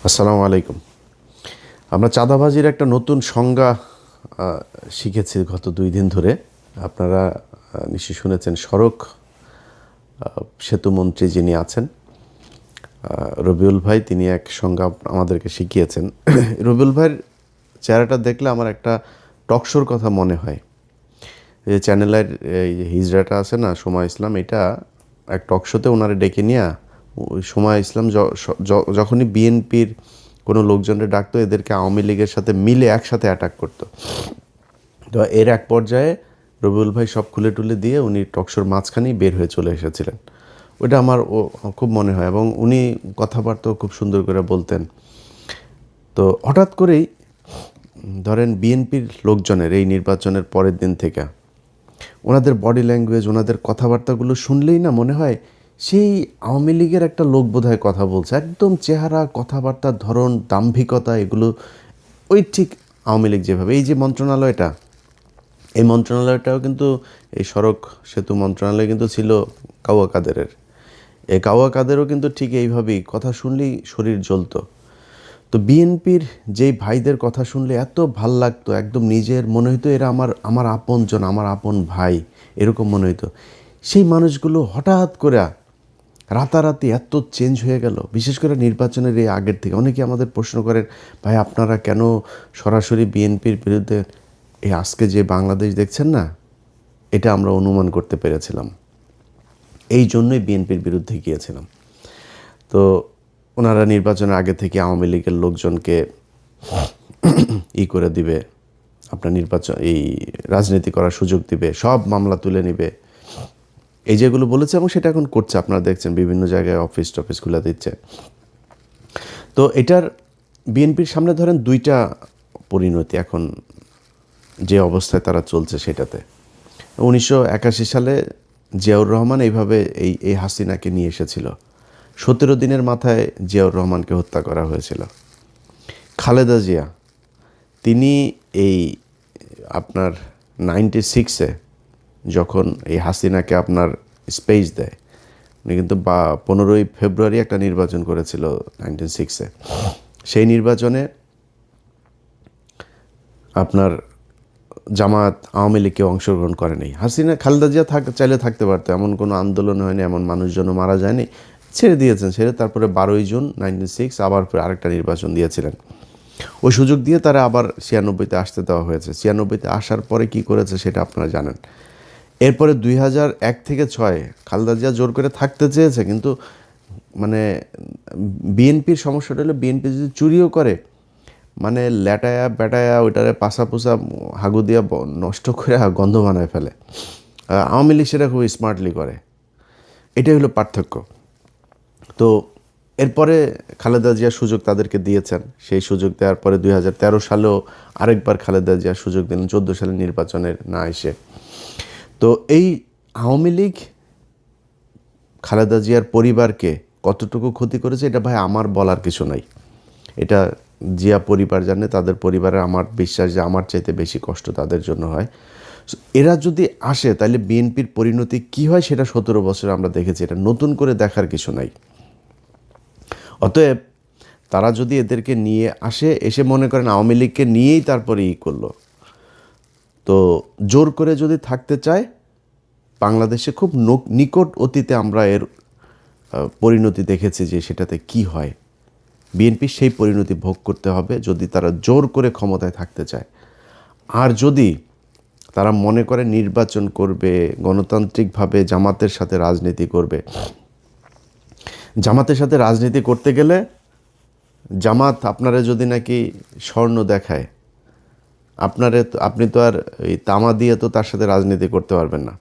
আসসালামু আলাইকুম। আমরা চাঁদাবাজির একটা নতুন সংজ্ঞা শিখেছি গত 2 দিন ধরে। আপনারা নিশ্চয়ই শুনেছেন, সড়ক সেতুমন্ত্রী যিনি আছেন রবিউল ভাই, তিনি এক সংজ্ঞা আমাদেরকে শিখিয়েছেন। রবিউল ভাইয়ের চেহারাটা দেখলে আমার একটা টকশোর কথা মনে হয়। এই চ্যানেলের এই হিজড়াটা আছে না, সময় ইসলাম, এটা এক টকশোতে ওনারে ডেকে নিয়ে সময় ইসলাম যখনই বিএনপির কোনো লোকজনের ডাকতো, এদেরকে আওয়ামী লীগের সাথে মিলে একসাথে অ্যাটাক করতো। তো এর এক পর্যায়ে রবিউল ভাই সব খুলে টুলে দিয়ে উনি টকশোর মাঝখানেই বের হয়ে চলে এসেছিলেন। ওইটা আমার খুব মনে হয়, এবং উনি কথাবার্তাও খুব সুন্দর করে বলতেন। তো হঠাৎ করেই ধরেন বিএনপির লোকজনের এই নির্বাচনের পরের দিন থেকে ওনাদের বডি ল্যাঙ্গুয়েজ, ওনাদের কথাবার্তাগুলো শুনলেই না মনে হয় সেই আওয়ামী লীগের একটা লোক বোধহয় কথা বলছে। একদম চেহারা, কথাবার্তার ধরন, দাম্ভিকতা, এগুলো ওই ঠিক আওয়ামী লীগ যেভাবে। এই যে মন্ত্রণালয়টা, এই মন্ত্রণালয়টাও কিন্তু, এই সড়ক সেতু মন্ত্রণালয় কিন্তু ছিল কাওয়া কাদেরের। এই কাওয়া কাদেরও কিন্তু ঠিক এইভাবেই কথা শুনলেই শরীর জ্বলতো। তো বিএনপির যেই ভাইদের কথা শুনলে এত ভাল লাগতো, একদম নিজের মনে হইতো এরা আমার আমার আপনজন, আমার আপন ভাই, এরকম মনে হইতো। সেই মানুষগুলো হঠাৎ করে রাতারাতি এত চেঞ্জ হয়ে গেল, বিশেষ করে নির্বাচনের এই আগের থেকে। অনেকে আমাদের প্রশ্ন করেন, ভাই আপনারা কেন সরাসরি বিএনপির বিরুদ্ধে? এই আজকে যে বাংলাদেশ দেখছেন না, এটা আমরা অনুমান করতে পেরেছিলাম, এই জন্যই বিএনপির বিরুদ্ধে গিয়েছিলাম। তো ওনারা নির্বাচনের আগে থেকে আওয়ামী লীগের লোকজনকে করে দিবে, আপনার নির্বাচন এই রাজনীতি করার সুযোগ দিবে, সব মামলা তুলে নিবে, এই যেগুলো বলেছে, এবং সেটা এখন করছে। আপনারা দেখছেন বিভিন্ন জায়গায় অফিস টফিস খুলে দিচ্ছে। তো এটার বিএনপির সামনে ধরেন দুইটা পরিণতি এখন, যে অবস্থায় তারা চলছে সেটাতে। 1981 সালে জিয়াউর রহমান এইভাবে এই হাসিনাকে নিয়ে এসেছিল। 17 দিনের মাথায় জিয়াউর রহমানকে হত্যা করা হয়েছিল। খালেদা জিয়া, তিনি এই আপনার 96-এ যখন এই হাসিনাকে আপনার স্পেস দেয়, উনি কিন্তু 15ই ফেব্রুয়ারি একটা নির্বাচন করেছিল 96-এ। সেই নির্বাচনে আপনার জামাত, আওয়ামী লীগ কেউ অংশগ্রহণ করেনি। হাসিনা, খালেদা জিয়া চাইলে থাকতে পারতো, এমন কোনো আন্দোলন হয়নি, এমন মানুষজনও মারা যায়নি, ছেড়ে দিয়েছেন। ছেড়ে তারপরে 12ই জুন 96 আবার আরেকটা নির্বাচন দিয়েছিলেন। ওই সুযোগ দিয়ে তারা আবার 96-তে আসতে দেওয়া হয়েছে। 96-তে আসার পরে কি করেছে সেটা আপনারা জানেন। এরপরে 2001 থেকে 6 খালেদা জিয়া জোর করে থাকতে চেয়েছে, কিন্তু মানে বিএনপির সমস্যাটা হলো, বিএনপি যদি চুরিও করে, মানে ল্যাটায়া ব্যাটায়া ওইটারে পাশা পোষা হাগু দিয়া নষ্ট করে গন্ধ বানায় ফেলে। আওয়ামী লীগ সেটা খুব স্মার্টলি করে। এটাই হলো পার্থক্য। তো এরপরে খালেদা জিয়া সুযোগ তাদেরকে দিয়েছেন। সেই সুযোগ দেওয়ার পরে 2013 সালেও আরেকবার খালেদা জিয়া সুযোগ দিলেন, 14 সালের নির্বাচনের না এসে। তো এই আওয়ামী লীগ খালেদা জিয়ার পরিবারকে কতটুকু ক্ষতি করেছে, এটা ভাই আমার বলার কিছু নাই। এটা জিয়া পরিবার জানে, তাদের পরিবারের আমার বিশ্বাস যে আমার চাইতে বেশি কষ্ট তাদের জন্য হয়। এরা যদি আসে তাহলে বিএনপির পরিণতি কি হয় সেটা 17 বছরে আমরা দেখেছি। এটা নতুন করে দেখার কিছু নাই। অতএব তারা যদি এদেরকে নিয়ে আসে, এসে মনে করেন আওয়ামী লীগকে নিয়েই তারপরে করলো, তো জোর করে যদি থাকতে চায়, বাংলাদেশে খুব নিকট অতীতে আমরা এর পরিণতি দেখেছি যে সেটাতে কি হয়। বিএনপি সেই পরিণতি ভোগ করতে হবে যদি তারা জোর করে ক্ষমতায় থাকতে চায়। আর যদি তারা মনে করে নির্বাচন করবে, গণতান্ত্রিকভাবে জামাতের সাথে রাজনীতি করবে, জামাতের সাথে রাজনীতি করতে গেলে জামাত আপনারা যদি নাকি স্বর্ণ দেখায়, আপনি তো আর এই তামা দিয়ে তো তার সাথে রাজনীতি করতে পারবেন না।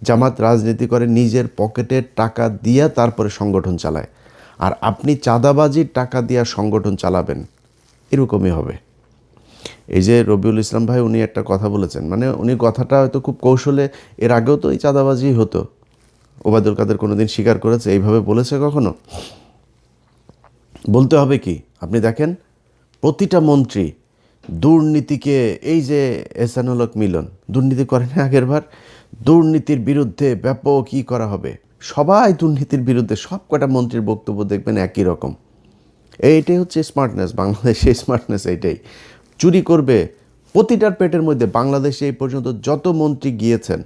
জামাত রাজনীতি করে নিজের পকেটের টাকা দিয়া তারপরে সংগঠন চালায়, আর আপনি চাঁদাবাজির টাকা দিয়া সংগঠন চালাবেন, এরকমই হবে। এই যে রবিউল ইসলাম ভাই, উনি একটা কথা বলেছেন, মানে উনি কথাটা হয়তো খুব কৌশলে, এর আগেও তো এই চাঁদাবাজি হতো, ওবায়দুল কাদের কোনোদিন স্বীকার করেছে এইভাবে বলেছে কখনো? বলতে হবে কি, আপনি দেখেন প্রতিটা মন্ত্রী দুর্নীতিকে, এই যে এহসানুল হক মিলন দুর্নীতি করেন আগের বার, দুর্নীতির বিরুদ্ধে ব্যাপক করা হবে, সবাই দুর্নীতির বিরুদ্ধে। সব কটা মন্ত্রীর বক্তব্য দেখবেন একই রকম, এইটাই হচ্ছে স্মার্টনেস, বাংলাদেশে স্মার্টনেস এইটাই। চুরি করবে প্রতিটার পেটের মধ্যে। বাংলাদেশে এই পর্যন্ত যত মন্ত্রী গিয়েছেন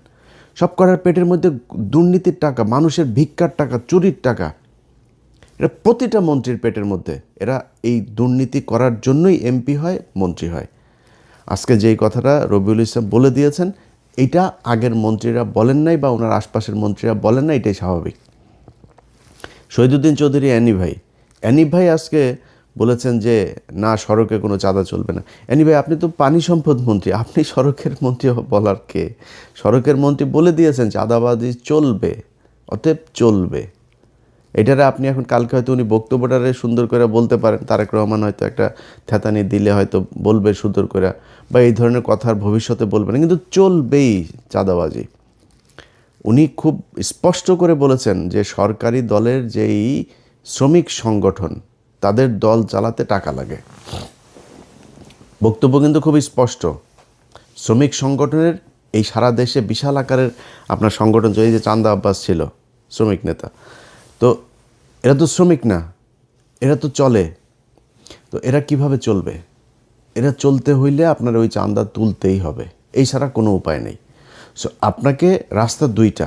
সব করার পেটের মধ্যে দুর্নীতির টাকা, মানুষের ভিক্ষার টাকা, চুরির টাকা, এটা প্রতিটা মন্ত্রীর পেটের মধ্যে। এরা এই দুর্নীতি করার জন্যই এমপি হয়, মন্ত্রী হয়। আজকে যেই কথাটা রবিউল ইসলাম বলে দিয়েছেন, এইটা আগের মন্ত্রীরা বলেন নাই বা ওনার আশপাশের মন্ত্রীরা বলেন না, এটাই স্বাভাবিক। শহীদুদ্দিন চৌধুরী অ্যানি ভাই আজকে বলেছেন যে না, সড়কে কোনো চাঁদা চলবে না। অ্যানি ভাই, আপনি তো পানি সম্পদ মন্ত্রী, আপনি সড়কের মন্ত্রী বলার কে? সড়কের মন্ত্রী বলে দিয়েছেন চাঁদাবাজি চলবে, অতএব চলবে। এটারে আপনি এখন কালকে হয়তো উনি বক্তব্যটারে সুন্দর করে বলতে পারেন, তারেক রহমান হয়তো একটা থ্যাতানি দিলে হয়তো বলবে সুন্দর করে, বা এই ধরনের কথার ভবিষ্যতে বলবে না, কিন্তু চলবেই চাঁদাবাজি। উনি খুব স্পষ্ট করে বলেছেন যে সরকারি দলের যেই শ্রমিক সংগঠন, তাদের দল চালাতে টাকা লাগে। বক্তব্য কিন্তু খুব স্পষ্ট। শ্রমিক সংগঠনের এই সারা দেশে বিশাল আকারের আপনার সংগঠন, এই যে চান্দা আব্বাস ছিল শ্রমিক নেতা, তো এরা তো শ্রমিক না, এরা তো চলে। তো এরা কিভাবে চলবে? এরা চলতে হইলে আপনার ওই চান্দা তুলতেই হবে, এই ছাড়া কোনো উপায় নেই। সো আপনাকে রাস্তা দুইটা,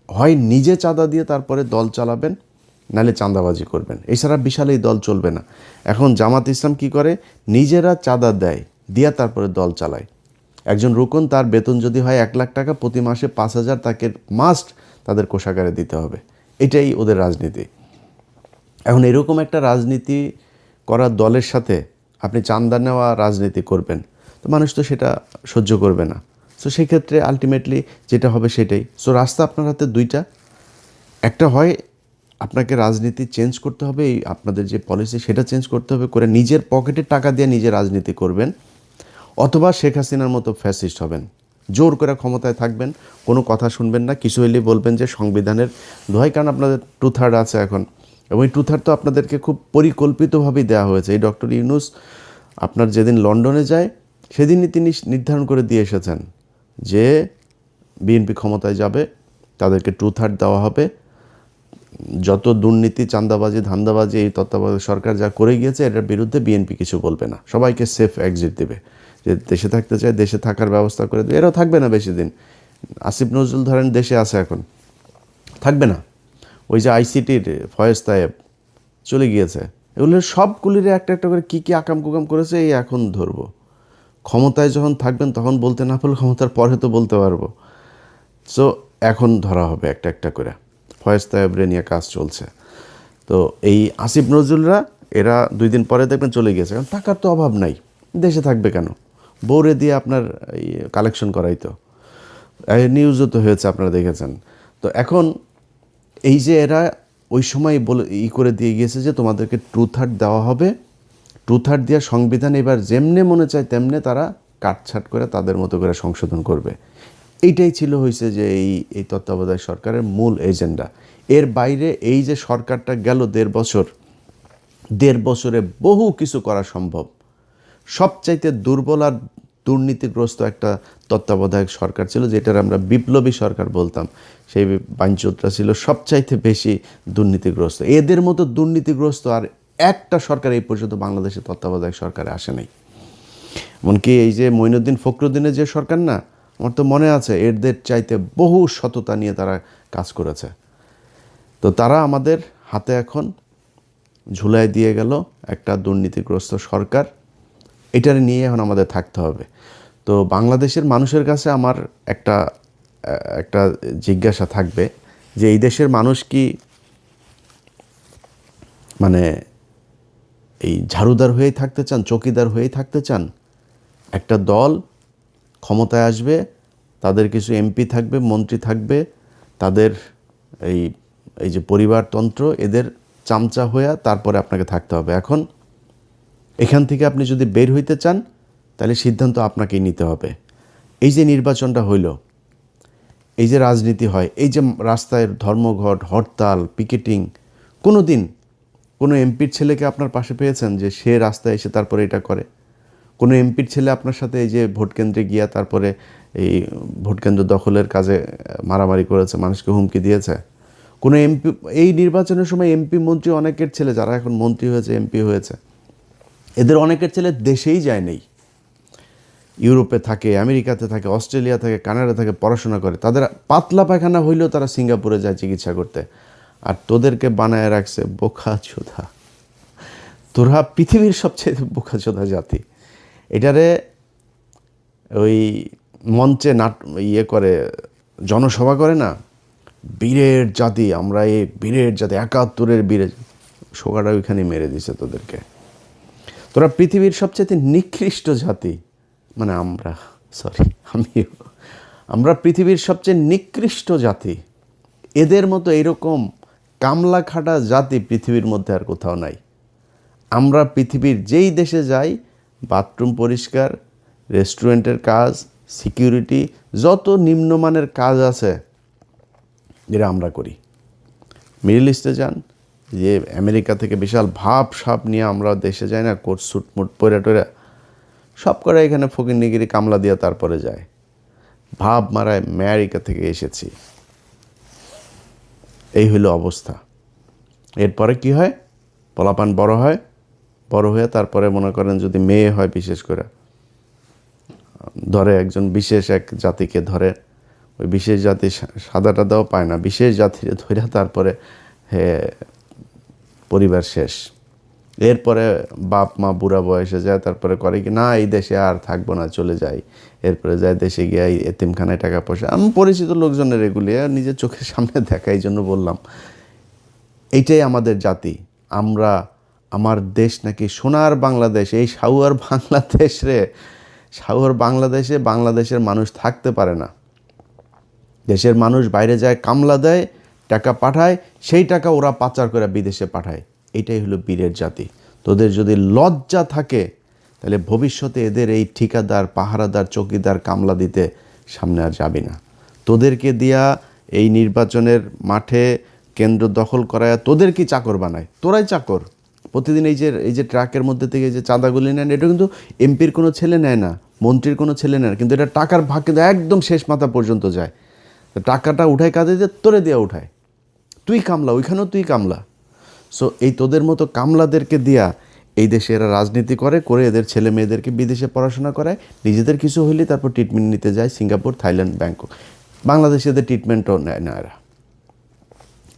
হয় নিজে চাঁদা দিয়ে তারপরে দল চালাবেন, নাহলে চাঁদাবাজি করবেন, এছাড়া বিশাল এই দল চলবে না। এখন জামাত ইসলাম কি করে? নিজেরা চাঁদা দেয়, দিয়া তারপরে দল চালায়। একজন রুকন, তার বেতন যদি হয় 1 লাখ টাকা, প্রতি মাসে 5,000 তাকে মাস্ট তাদের কোষাগারে দিতে হবে। এটাই ওদের রাজনীতি। এখন এরকম একটা রাজনীতি করা দলের সাথে আপনি চাঁদা নেওয়া রাজনীতি করবেন, তো মানুষ তো সেটা সহ্য করবে না। সো সেই ক্ষেত্রে আলটিমেটলি যেটা হবে সেটাই। সো রাস্তা আপনার হাতে দুইটা, একটা হয় আপনাকে রাজনীতি চেঞ্জ করতে হবে, এই আপনাদের যে পলিসি সেটা চেঞ্জ করতে হবে, করে নিজের পকেটের টাকা দিয়ে নিজে রাজনীতি করবেন, অথবা শেখ হাসিনার মতো ফ্যাসিস্ট হবেন, জোর করে ক্ষমতায় থাকবেন, কোনো কথা শুনবেন না, কিছু হইলে বলবেন যে সংবিধানের দোহাই, কারণ আপনাদের 2/3 আছে এখন, এবং এই 2/3 তো আপনাদেরকে খুব পরিকল্পিতভাবেই দেওয়া হয়েছে। এই ডক্টর ইউনূস আপনার যেদিন লন্ডনে যায় সেদিনই তিনি নির্ধারণ করে দিয়ে এসেছেন যে বিএনপি ক্ষমতায় যাবে, তাদেরকে 2/3 দেওয়া হবে, যত দুর্নীতি, চাঁদাবাজি, ধান্দাবাজি এই তত্ত্বাবধায়ক সরকার যা করে গিয়েছে এটার বিরুদ্ধে বিএনপি কিছু বলবে না, সবাইকে সেফ এক্সিট দেবে। যে দেশে থাকতে চায় দেশে থাকার ব্যবস্থা করে দেবে। এরাও থাকবে না বেশি দিন। আসিফ নজরুল ধরেন দেশে আছে, এখন থাকবে না। ওই যে আইসিটির ফয়েজ তায়েব চলে গিয়েছে, এগুলো সবগুলির একটা একটা করে কী কী আকাম কুকাম করেছে এই এখন ধরবো। ক্ষমতায় যখন থাকবেন তখন বলতে না পারলে ক্ষমতার পরে তো বলতে পারবো। সো এখন ধরা হবে একটা একটা করে। ফয়েজ তায়েবরে নিয়ে কাজ চলছে। তো এই আসিফ নজরুলরা এরা 2 দিন পরে দেখবেন চলে গেছে, কারণ টাকার তো অভাব নাই, দেশে থাকবে কেন? বউরে দিয়ে আপনার কালেকশন করাই তো, নিউজও তো হয়েছে, আপনারা দেখেছেন। তো এখন এই যে এরা ওই সময় বলে করে দিয়ে গিয়েছে যে তোমাদেরকে 2/3 দেওয়া হবে, 2/3 দেওয়া সংবিধান এবার যেমনে মনে চায় তেমনে তারা কাটছাট করে তাদের মতো করে সংশোধন করবে। এইটাই ছিল হয়েছে যে এই তত্ত্বাবধায়ক সরকারের মূল এজেন্ডা। এর বাইরে এই যে সরকারটা গেল 1.5 বছর, 1.5 বছরে বহু কিছু করা সম্ভব। সবচাইতে দুর্বল আর দুর্নীতিগ্রস্ত একটা তত্ত্বাবধায়ক সরকার ছিল, যেটার আমরা বিপ্লবী সরকার বলতাম, সেই বাঞ্চোতরা ছিল সবচাইতে বেশি দুর্নীতিগ্রস্ত। এদের মতো দুর্নীতিগ্রস্ত আর একটা সরকার এই পর্যন্ত বাংলাদেশের তত্ত্বাবধায়ক সরকারে আসে নাই। এমনকি এই যে মঈনুদ্দিন ফখরুদ্দিনের যে সরকার না, আমার তো মনে আছে এদের চাইতে বহু সততা নিয়ে তারা কাজ করেছে। তো তারা আমাদের হাতে এখন ঝুলাই দিয়ে গেল একটা দুর্নীতিগ্রস্ত সরকার। এটার নিয়ে এখন আমাদের থাকতে হবে। তো বাংলাদেশের মানুষের কাছে আমার একটা জিজ্ঞাসা থাকবে যে এই দেশের মানুষ কি মানে এই ঝাড়ুদার হয়েই থাকতে চান, চকিদার হয়েই থাকতে চান? একটা দল ক্ষমতায় আসবে, তাদের কিছু এমপি থাকবে, মন্ত্রী থাকবে, তাদের এই এই যে পরিবারতন্ত্র, এদের চামচা হয়ে তারপরে আপনাকে থাকতে হবে। এখন এখান থেকে আপনি যদি বের হইতে চান তাহলে সিদ্ধান্ত আপনাকেই নিতে হবে। এই যে নির্বাচনটা হইল, এই যে রাজনীতি হয়, এই যে রাস্তায় ধর্মঘট, হরতাল, পিকেটিং, কোনো দিন কোনো এমপির ছেলেকে আপনার পাশে পেয়েছেন যে সে রাস্তায় এসে তারপরে এটা করে? কোনো এমপির ছেলে আপনার সাথে এই যে ভোটকেন্দ্রে গিয়া তারপরে এই ভোটকেন্দ্র দখলের কাজে মারামারি করেছে, মানুষকে হুমকি দিয়েছে? কোনো এমপি, এই নির্বাচনের সময় এমপি মন্ত্রী অনেকের ছেলে যারা এখন মন্ত্রী হয়েছে, এমপি হয়েছে, এদের অনেকের ছেলে দেশেই যায় নেই, ইউরোপে থাকে, আমেরিকাতে থাকে, অস্ট্রেলিয়া থাকে, কানাডা থাকে, পড়াশোনা করে। তাদের পাতলা পায়খানা হইলেও তারা সিঙ্গাপুরে যায় চিকিৎসা করতে। আর তোদেরকে বানায় রাখছে বোকাচোদা। তোরা পৃথিবীর সবচেয়ে বোকাচোদা জাতি। এটারে ওই মঞ্চে করে জনসভা করে না, বীরের জাতি, আমরা এই বীরের জাতি, 71-এর বীরের, সোগাটা ওইখানে মেরে দিছে তোদেরকে। তোরা পৃথিবীর সবচেয়ে নিকৃষ্ট জাতি, মানে আমরা পৃথিবীর সবচেয়ে নিকৃষ্ট জাতি। এদের মতো এরকম কামলা খাটা জাতি পৃথিবীর মধ্যে আর কোথাও নাই। আমরা পৃথিবীর যেই দেশে যাই, বাথরুম পরিষ্কার, রেস্টুরেন্টের কাজ, সিকিউরিটি, যত নিম্নমানের কাজ আছে যেটা আমরা করি। মিডল ইস্টে যান, যে আমেরিকা থেকে বিশাল ভাব সাপ নিয়ে আমরা দেশে যাই না, কোট স্যুট মুট পরে টরে, সব করে এখানে ফকিরনিগিরি কামলা দিয়ে তারপরে যায়, ভাব মারায় আমেরিকা থেকে এসেছি। এই হইল অবস্থা। এরপরে কি হয়? পোলাপান বড় হয়, বড় হয়ে তারপরে মনে করেন যদি মেয়ে হয়, বিশেষ করে ধরে একজন বিশেষ এক জাতিকে ধরে, ওই বিশেষ জাতি সাদাটা দাও পায় না, বিশেষ জাতির ধরে তারপরে পরিবার শেষ। এরপরে বাপ মা বুড়া বয়সে যায়, তারপরে করে কি না এই দেশে আর থাকবো না, চলে যাই। এরপরে যায় দেশে গিয়ে এতিমখানায় টাকা পয়সা। আমি পরিচিত লোকজনের এগুলি নিজের চোখের সামনে দেখা, এই জন্য বললাম এইটাই আমাদের জাতি। আমরা, আমার দেশ নাকি সোনার বাংলাদেশ, এই সাউয়ার বাংলাদেশ রে, সাউয়ার বাংলাদেশে বাংলাদেশের মানুষ থাকতে পারে না। দেশের মানুষ বাইরে যায়, কামলা দেয়, টাকা পাঠায়, সেই টাকা ওরা পাচার করে বিদেশে পাঠায়। এটাই হলো বীরের জাতি। তোদের যদি লজ্জা থাকে তাহলে ভবিষ্যতে এদের এই ঠিকাদার, পাহারাদার, চৌকিদার, কামলা দিতে সামনে আর যাবি না। তোদেরকে দিয়া এই নির্বাচনের মাঠে কেন্দ্র দখল করায় তোদের কি চাকর বানায়? তোরাই চাকর। প্রতিদিন এই যে ট্রাকের মধ্যে থেকে যে চাঁদাগুলি নেন, এটা কিন্তু এমপির কোনো ছেলে নেয় না, মন্ত্রীর কোনো ছেলে নেয় না, কিন্তু এটা টাকার ভাগ কিন্তু একদম শেষ মাথা পর্যন্ত যায়। টাকাটা উঠায় কাঁদে দিয়ে তোরে দেওয়া উঠায়, তুই কামলা, ওইখানেও তুই কামলা। সো এই তোদের মতো কামলাদেরকে দিয়া এই দেশে এরা রাজনীতি করে এদের ছেলে মেয়েদেরকে বিদেশে পড়াশোনা করায়, নিজেদের কিছু হইলে তারপর ট্রিটমেন্ট নিতে যায় সিঙ্গাপুর, থাইল্যান্ড, ব্যাংকক। বাংলাদেশে এদের ট্রিটমেন্টও নেয় না এরা।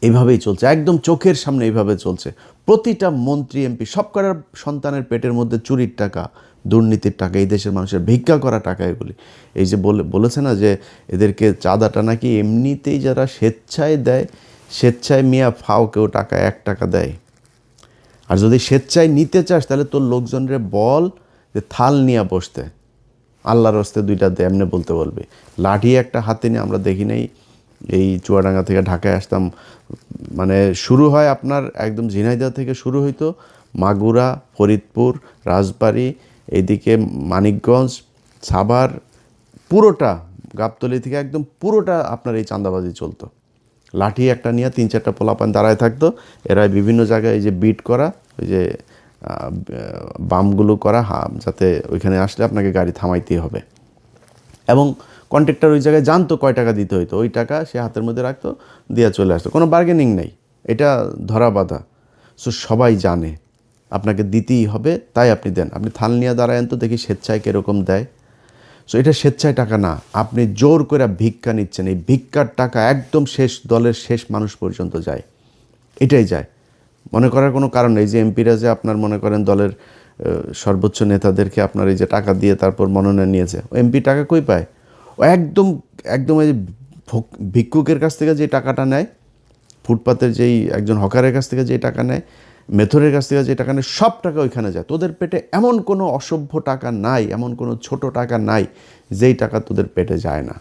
এইভাবেই চলছে, একদম চোখের সামনে এইভাবে চলছে। প্রতিটা মন্ত্রী, এমপি, সব করার সন্তানের পেটের মধ্যে চুরির টাকা, দুর্নীতির টাকা, এই দেশের মানুষের ভিক্ষা করা টাকা এগুলি। এই যে বলেছে না যে এদেরকে চাঁদাটা নাকি এমনিতেই যারা স্বেচ্ছায় দেয়, স্বেচ্ছায় মিয়া ফাও কেউ টাকা 1 টাকা দেয়। আর যদি স্বেচ্ছায় নিতে চাস তাহলে তোর লোকজনরে বল যে থাল নিয়ে বসতে, আল্লাহর হস্তে 2টা দে, এমনি বলতে বলবে। লাঠি একটা হাতে নিয়ে, আমরা দেখি নাই এই চুয়াডাঙ্গা থেকে ঢাকায় আসতাম, মানে শুরু হয় আপনার একদম ঝিনাইদহ থেকে শুরু হইতো, মাগুরা, ফরিদপুর, রাজবাড়ী, এইদিকে মানিকগঞ্জ, সাভার, পুরোটা গাবতলী থেকে একদম পুরোটা আপনার এই চাঁদাবাজি চলতো। লাঠি একটা নিয়ে 3-4টা পোলাপান দাঁড়ায় থাকতো, এরা বিভিন্ন জায়গায় এই যে বিট করা, ওই যে বামগুলো করা, যাতে ওইখানে আসলে আপনাকে গাড়ি থামাইতেই হবে। এবং কন্ট্রাক্টর ওই জায়গায় জানতো কয় টাকা দিতে হইতো, ওই টাকা সে হাতের মধ্যে রাখতো, দিয়ে চলে আসতো, কোনো বার্গেনিং নেই, এটা ধরা বাঁধা। সো সবাই জানে আপনাকে দিতেই হবে, তাই আপনি দেন। আপনি থাল নিয়ে দাঁড়ায়েন তো দেখি স্বেচ্ছায় কীরকম দেয়। সো এটা স্বেচ্ছায় টাকা না, আপনি জোর করে ভিক্ষা নিচ্ছেন। এই ভিক্ষার টাকা একদম শেষ দলের শেষ মানুষ পর্যন্ত যায়, এটাই যায়। মনে করার কোনো কারণ নেই যে এমপিরা যে আপনার মনে করেন দলের সর্বোচ্চ নেতাদেরকে আপনার এই যে টাকা দিয়ে তারপর মনোনয়ন নিয়েছে, ও এমপি টাকা কই পায়? ও একদম একদম এই ভিক্ষুকের কাছ থেকে যে টাকাটা নেয়, ফুটপাতের যেই একজন হকারের কাছ থেকে যে টাকা নেয়, মেথরের কাছ থেকে যে টাকা নেয়, সব টাকা ওইখানে যায়। তোদের পেটে এমন কোনো অসভ্য টাকা নাই, এমন কোনো ছোট টাকা নাই যেই টাকা তোদের পেটে যায় না।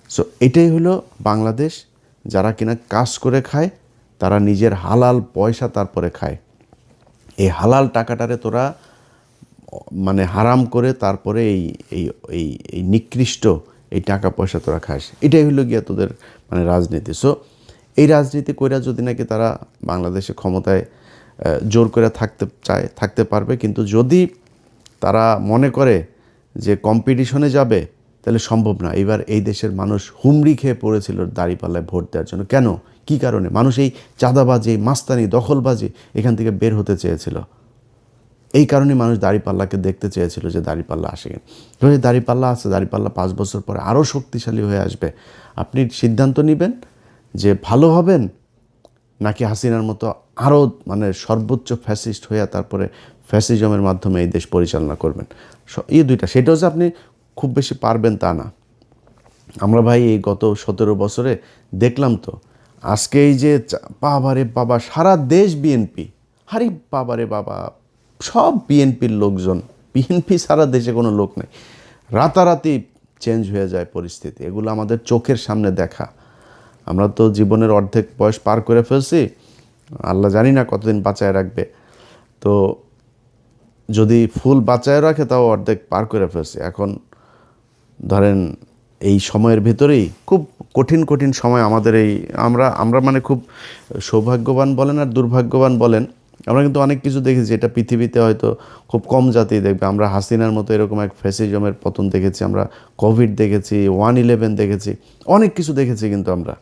সো এটাই হলো বাংলাদেশ। যারা কিনা কাজ করে খায়, তারা নিজের হালাল পয়সা তারপরে খায়। এই হালাল টাকাটারে তোরা মানে হারাম করে তারপরে এই নিকৃষ্ট এই টাকা পয়সা তোরা খাস। এটাই হলো গিয়া তোদের মানে রাজনীতি। সো এই রাজনীতি কইরা যদি নাকি তারা বাংলাদেশে ক্ষমতায় জোর করে থাকতে চায়, থাকতে পারবে। কিন্তু যদি তারা মনে করে যে কম্পিটিশনে যাবে, তাহলে সম্ভব না। এবার এই দেশের মানুষ হুমড়ি খেয়ে পড়েছিল দাঁড়িপাল্লায় ভোট দেওয়ার জন্য। কেন? কী কারণে? মানুষ এই চাঁদাবাজি, মাস্তানি, দখলবাজি এখান থেকে বের হতে চেয়েছিল। এই কারণে মানুষ দাঁড়িপাল্লাকে দেখতে চেয়েছিল যে দাঁড়িপাল্লা আসে কিনা। ধরুন দাঁড়িপাল্লা আছে, দাঁড়িপাল্লা 5 বছর পরে আরও শক্তিশালী হয়ে আসবে। আপনি সিদ্ধান্ত নেবেন যে ভালো হবেন নাকি হাসিনার মতো আরও মানে সর্বোচ্চ ফ্যাসিস্ট হয়ে তারপরে ফ্যাসিজমের মাধ্যমে এই দেশ পরিচালনা করবেন। এই দুইটা, সেটাও যে আপনি খুব বেশি পারবেন তা না। আমরা ভাই এই গত 17 বছরে দেখলাম তো, আজকে এই যে বাবারে বাবা সারা দেশ বিএনপি, আরে বাবারে বাবা সব বিএনপির লোকজন, বিএনপি সারা দেশে কোনো লোক নেই, রাতারাতি চেঞ্জ হয়ে যায় পরিস্থিতি। এগুলো আমাদের চোখের সামনে দেখা। আমরা তো জীবনের অর্ধেক বয়স পার করে ফেলছি, আল্লাহ জানি না কতদিন বাঁচায় রাখবে। তো যদি ফুল বাঁচায় রাখে তাও অর্ধেক পার করে ফেলছি। এখন ধরেন এই সময়ের ভেতরেই খুব কঠিন কঠিন সময় আমাদের এই আমরা মানে খুব সৌভাগ্যবান বলেন আর দুর্ভাগ্যবান বলেন, আমরা কিন্তু অনেক কিছু দেখেছি এটা পৃথিবীতে হয়তো খুব কম জাতি দেখবে। আমরা হাসিনার মতো এরকম এক ফ্যাসিজমের পতন দেখেছি, আমরা কোভিড দেখেছি, 1/11 দেখেছি, অনেক কিছু দেখেছি কিন্তু আমরা।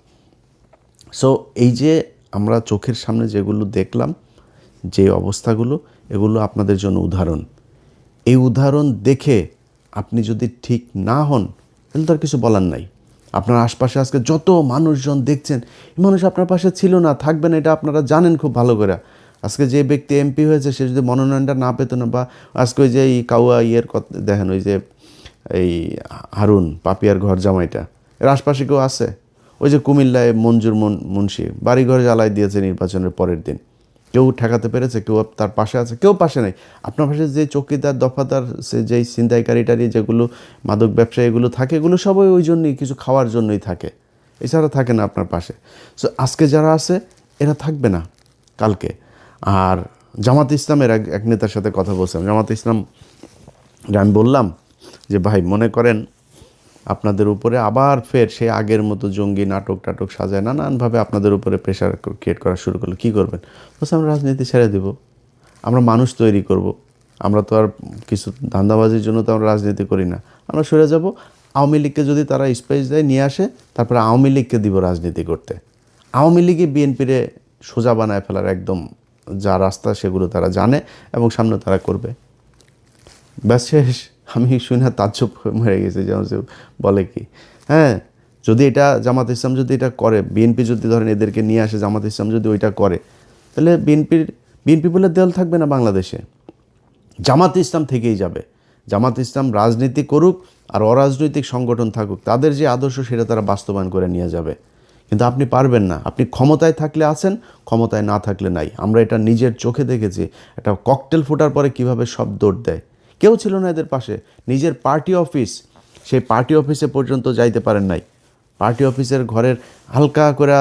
সো এই যে আমরা চোখের সামনে যেগুলো দেখলাম, যে অবস্থাগুলো, এগুলো আপনাদের জন্য উদাহরণ। এই উদাহরণ দেখে আপনি যদি ঠিক না হন তাহলে তার কিছু বলার নাই। আপনার আশপাশে আজকে যত মানুষজন দেখছেন, এই মানুষ আপনার পাশে ছিল না, থাকবে না, এটা আপনারা জানেন খুব ভালো করে। আজকে যে ব্যক্তি এমপি হয়েছে সে যদি মনোনয়নটা না পেত না, বা আজকে ওই যে এই কাউয়া দেখেন, ওই যে এই হারুন পাপিয়ার ঘর জামাইটা, এর আশপাশে কেউ আছে? ওই যে কুমিল্লায় মঞ্জুর মুন্সি বাড়িঘর জ্বালাই দিয়েছে নির্বাচনের পরের দিন, কেউ ঠেকাতে পেরেছে? কেউ তার পাশে আছে? কেউ পাশে নেই। আপনার পাশে যে চৌকিদার, দফাদার, সে যেই ছিনতাইকারীটারি, যেগুলো মাদক ব্যবসায়ী এগুলো থাকে, এগুলো সবাই ওই জন্যই, কিছু খাওয়ার জন্যই থাকে, এছাড়া থাকে না আপনার পাশে। সো আজকে যারা আছে এরা থাকবে না কালকে। আর জামাত ইসলামের এক নেতার সাথে কথা বলছিলাম, জামাত ইসলাম আমি বললাম যে ভাই মনে করেন আপনাদের উপরে আবার ফের সে আগের মতো জঙ্গি নাটক সাজায় নানানভাবে আপনাদের উপরে প্রেশার ক্রিয়েট করা শুরু করলো, কী করবেন? বলছে আমরা রাজনীতি ছেড়ে দেব, আমরা মানুষ তৈরি করব। আমরা তো আর কিছু ধান্দাবাজির জন্য তো আমরা রাজনীতি করি না, আমরা সরে যাব। আওয়ামী লীগকে যদি তারা স্পেস দেয় নিয়ে আসে, তারপরে আওয়ামী লীগকে দিব রাজনীতি করতে। আওয়ামী লীগই বিএনপিরে সোজা বানায় ফেলার একদম যা রাস্তা সেগুলো তারা জানে এবং সামনে তারা করবে। ব্যাস শেষ। আমি শুনে তাজ্জব মরে গেছি, যেমন বলে কি, হ্যাঁ যদি এটা জামাত ইসলাম যদি এটা করে, বিএনপি যদি ধরেন এদেরকে নিয়ে আসে, জামাত ইসলাম যদি ওইটা করে, তাহলে বিএনপি বলে দল থাকবে না বাংলাদেশে, জামাত ইসলাম থেকেই যাবে। জামাত ইসলাম রাজনীতি করুক আর অরাজনৈতিক সংগঠন থাকুক, তাদের যে আদর্শ সেটা তারা বাস্তবায়ন করে নিয়ে যাবে। কিন্তু আপনি পারবেন না। আপনি ক্ষমতায় থাকলে আছেন, ক্ষমতায় না থাকলে নাই। আমরা এটা নিজের চোখে দেখেছি। একটা ককটেল ফোটার পরে কিভাবে সব দৌড় দেয়। কেউ ছিল না এদের পাশে। নিজের পার্টি অফিস, সেই পার্টি অফিসে পর্যন্ত যাইতে পারেন নাই। পার্টি অফিসের ঘরের হালকা করে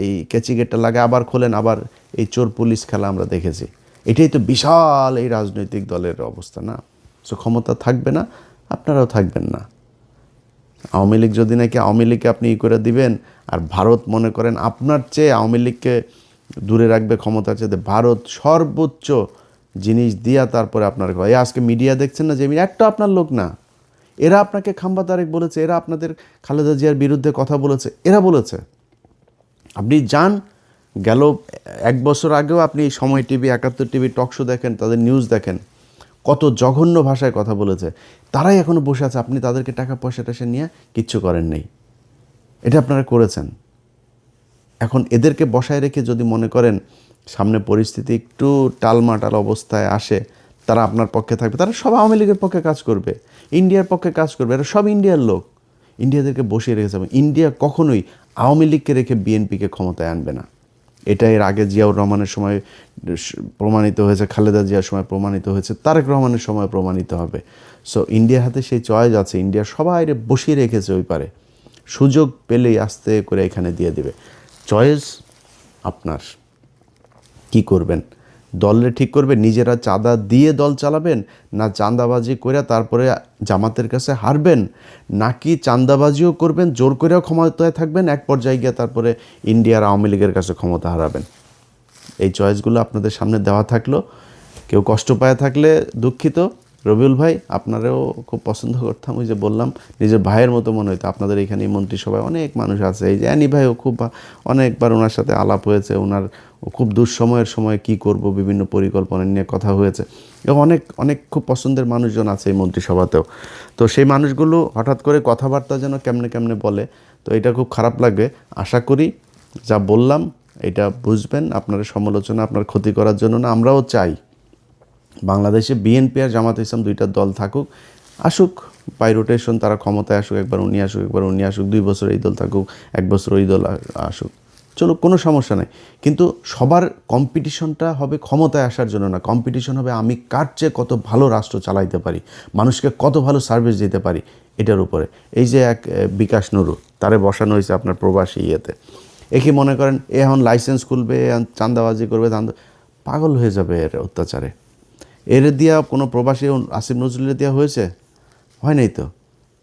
এই কেচি গেটটা লাগে, আবার খোলেন, আবার এই চোর পুলিশ খেলা আমরা দেখেছি। এটাই তো বিশাল এই রাজনৈতিক দলের অবস্থা না? সো ক্ষমতা থাকবে না, আপনারাও থাকবেন না। আওয়ামী লীগ যদি নাকি আওয়ামী লীগকে আপনি করে দিবেন, আর ভারত মনে করেন আপনার চেয়ে আওয়ামী লীগকে দূরে রাখবে ক্ষমতার চেয়ে, ভারত সর্বোচ্চ জিনিস দিয়া তারপরে আপনার এই আজকে মিডিয়া দেখছেন না, যে একটা আপনার লোক না, এরা আপনাকে খাম্বা তারেক বলেছে, এরা আপনাদের খালেদা জিয়ার বিরুদ্ধে কথা বলেছে, এরা বলেছে। আপনি যান, গেল 1 বছর আগেও আপনি সময় টিভি, 71 টিভি টক শো দেখেন, তাদের নিউজ দেখেন, কত জঘন্য ভাষায় কথা বলেছে। তারাই এখনও বসে আছে, আপনি তাদেরকে টাকা পয়সা নিয়ে কিচ্ছু করেন নেই। এটা আপনারা করেছেন। এখন এদেরকে বসায় রেখে যদি মনে করেন সামনে পরিস্থিতি একটু টালমাটাল অবস্থায় আসে, তারা আপনার পক্ষে থাকবে, তারা সব আওয়ামী লীগের পক্ষে কাজ করবে, ইন্ডিয়ার পক্ষে কাজ করবে। এরা সব ইন্ডিয়ার লোক, ইন্ডিয়াদেরকে বসিয়ে রেখেছে। ইন্ডিয়া কখনোই আওয়ামী লীগকে রেখে বিএনপিকে ক্ষমতায় আনবে না। এটা এর আগে জিয়াউর রহমানের সময় প্রমাণিত হয়েছে, খালেদা জিয়ার সময় প্রমাণিত হয়েছে, তারেক রহমানের সময় প্রমাণিত হবে। সো ইন্ডিয়ার হাতে সেই চয়েস আছে। ইন্ডিয়া সবাই বসিয়ে রেখেছে ওই পারে, সুযোগ পেলেই আস্তে করে এখানে দিয়ে দেবে। চয়েস আপনার, কি করবেন? দলে ঠিক করবে নিজেরা চাঁদা দিয়ে দল চালাবেন, না চাঁদাবাজি করে তারপরে জামাতের কাছে হারবেন, নাকি চাঁদাবাজিও করবেন, জোর করেও ক্ষমতায় থাকবেন, এক পর্যায়ে গিয়ে তারপরে ইন্ডিয়ার আওয়ামী লীগের কাছে ক্ষমতা হারাবেন। এই চয়েসগুলো আপনাদের সামনে দেওয়া থাকলো। কেউ কষ্ট পায় থাকলে দুঃখিত, রবিউল ভাই আপনারাও খুব পছন্দ করতাম, ওই যে বললাম নিজের ভাইয়ের মতো মনে হতো। আপনাদের এখানে মন্ত্রিসভায় অনেক মানুষ আছে, এই যে অ্যানি ভাইও খুব অনেকবার ওনার সাথে আলাপ হয়েছে, ওনার খুব দুঃসময়ের সময় কি করব বিভিন্ন পরিকল্পনা নিয়ে কথা হয়েছে, এবং অনেক অনেক খুব পছন্দের মানুষজন আছে এই মন্ত্রিসভাতেও। তো সেই মানুষগুলো হঠাৎ করে কথাবার্তা যেন কেমনে কেমনে বলে, তো এটা খুব খারাপ লাগে। আশা করি যা বললাম এটা বুঝবেন, আপনার সমালোচনা আপনার ক্ষতি করার জন্য না। আমরাও চাই বাংলাদেশে বিএনপি আর জামাত ইসলাম দুইটা দল থাকুক, আসুক বাই রোটেশন, তারা ক্ষমতায় আসুক, একবার উনি আসুক একবার উনি আসুক, 2 বছর এই দল থাকুক, 1 বছর ওই দল আসুক, চলো কোনো সমস্যা নাই। কিন্তু সবার কম্পিটিশনটা হবে ক্ষমতায় আসার জন্য না, কম্পিটিশন হবে আমি কার চেয়ে কত ভালো রাষ্ট্র চালাইতে পারি, মানুষকে কত ভালো সার্ভিস দিতে পারি, এটার উপরে। এই যে এক বিকাশ নুরু, তারে বসানো হয়েছে আপনার প্রবাসী ইয়েতে, একে মনে করেন এ এখন লাইসেন্স খুলবে, চাঁদাবাজি করবে, পাগল হয়ে যাবে এর অত্যাচারে। এর দিয়া কোনো প্রবাসী আসিফ নজরুলের দেওয়া হয়েছে? হয় নাই তো।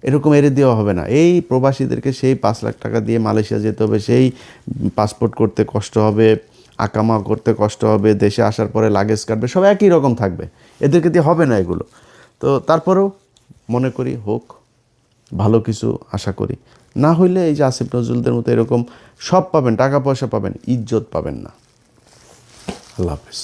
এরকম এর দেওয়া হবে না। এই প্রবাসীদেরকে সেই 5 লাখ টাকা দিয়ে মালয়েশিয়া যেতে হবে, সেই পাসপোর্ট করতে কষ্ট হবে, আকামা করতে কষ্ট হবে, দেশে আসার পরে লাগেজ কাটবে, সব একই রকম থাকবে, এদেরকে দিয়ে হবে না এগুলো। তো তারপরেও মনে করি হোক, ভালো কিছু আশা করি। না হইলে এই যে আসিফ নজরুলদের মতো এরকম সব পাবেন, টাকা পয়সা পাবেন, ইজ্জত পাবেন না। আল্লাহ হাফেজ।